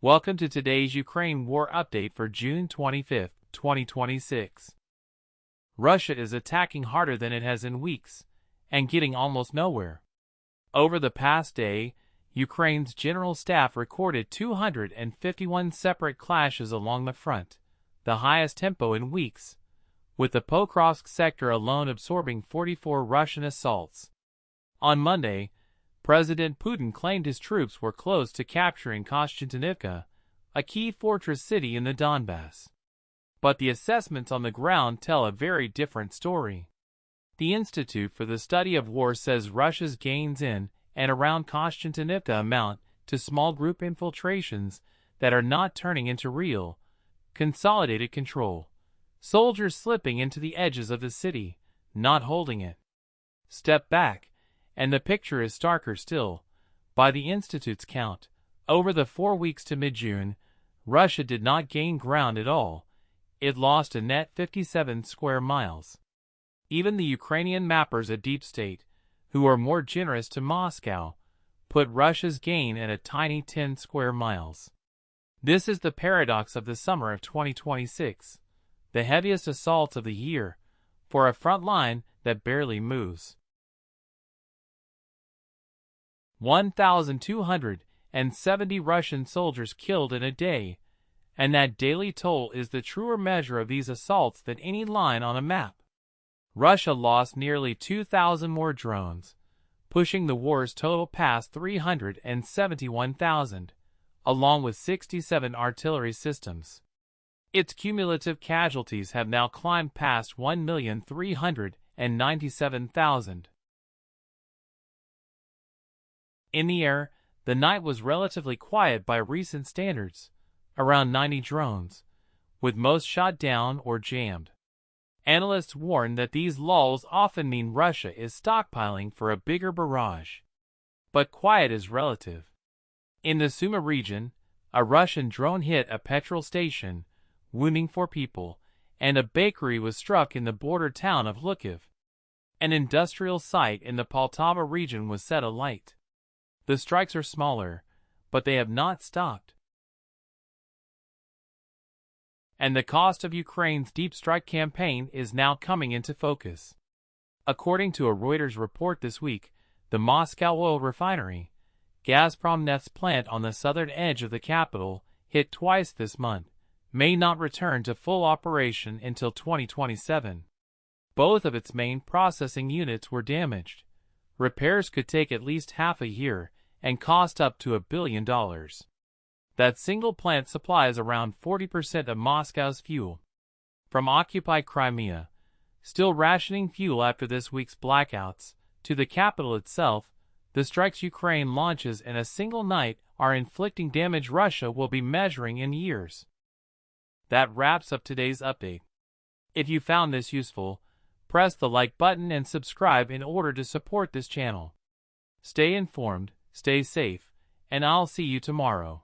Welcome to today's Ukraine war update for June 25, 2026. Russia is attacking harder than it has in weeks, and getting almost nowhere. Over the past day, Ukraine's general staff recorded 251 separate clashes along the front, the highest tempo in weeks, with the Pokrovsk sector alone absorbing 44 Russian assaults. On Monday, President Putin claimed his troops were close to capturing Kostiantynivka, a key fortress city in the Donbas. But the assessments on the ground tell a very different story. The Institute for the Study of War says Russia's gains in and around Kostiantynivka amount to small group infiltrations that are not turning into real, consolidated control. Soldiers slipping into the edges of the city, not holding it. Step back, and the picture is starker still. By the Institute's count, over the 4 weeks to mid-June, Russia did not gain ground at all. It lost a net 57 square miles. Even the Ukrainian mappers at DeepState, who are more generous to Moscow, put Russia's gain at a tiny 10 square miles. This is the paradox of the summer of 2026, the heaviest assaults of the year, for a front line that barely moves. 1,270 Russian soldiers killed in a day, and that daily toll is the truer measure of these assaults than any line on a map. Russia lost nearly 2,000 more drones, pushing the war's total past 371,000, along with 67 artillery systems. Its cumulative casualties have now climbed past 1,397,000. In the air, the night was relatively quiet by recent standards, around 90 drones, with most shot down or jammed. Analysts warn that these lulls often mean Russia is stockpiling for a bigger barrage. But quiet is relative. In the Sumy region, a Russian drone hit a petrol station, wounding 4 people, and a bakery was struck in the border town of Lukov. An industrial site in the Poltava region was set alight. The strikes are smaller, but they have not stopped. And the cost of Ukraine's deep strike campaign is now coming into focus. According to a Reuters report this week, the Moscow oil refinery, Gazprom Neft's plant on the southern edge of the capital, hit twice this month, may not return to full operation until 2027. Both of its main processing units were damaged. Repairs could take at least half a year and cost up to $1 billion. That single plant supplies around 40% of Moscow's fuel. From occupied Crimea, still rationing fuel after this week's blackouts, to the capital itself, the strikes Ukraine launches in a single night are inflicting damage Russia will be measuring in years. That wraps up today's update. If you found this useful, press the like button and subscribe in order to support this channel. Stay informed, stay safe, and I'll see you tomorrow.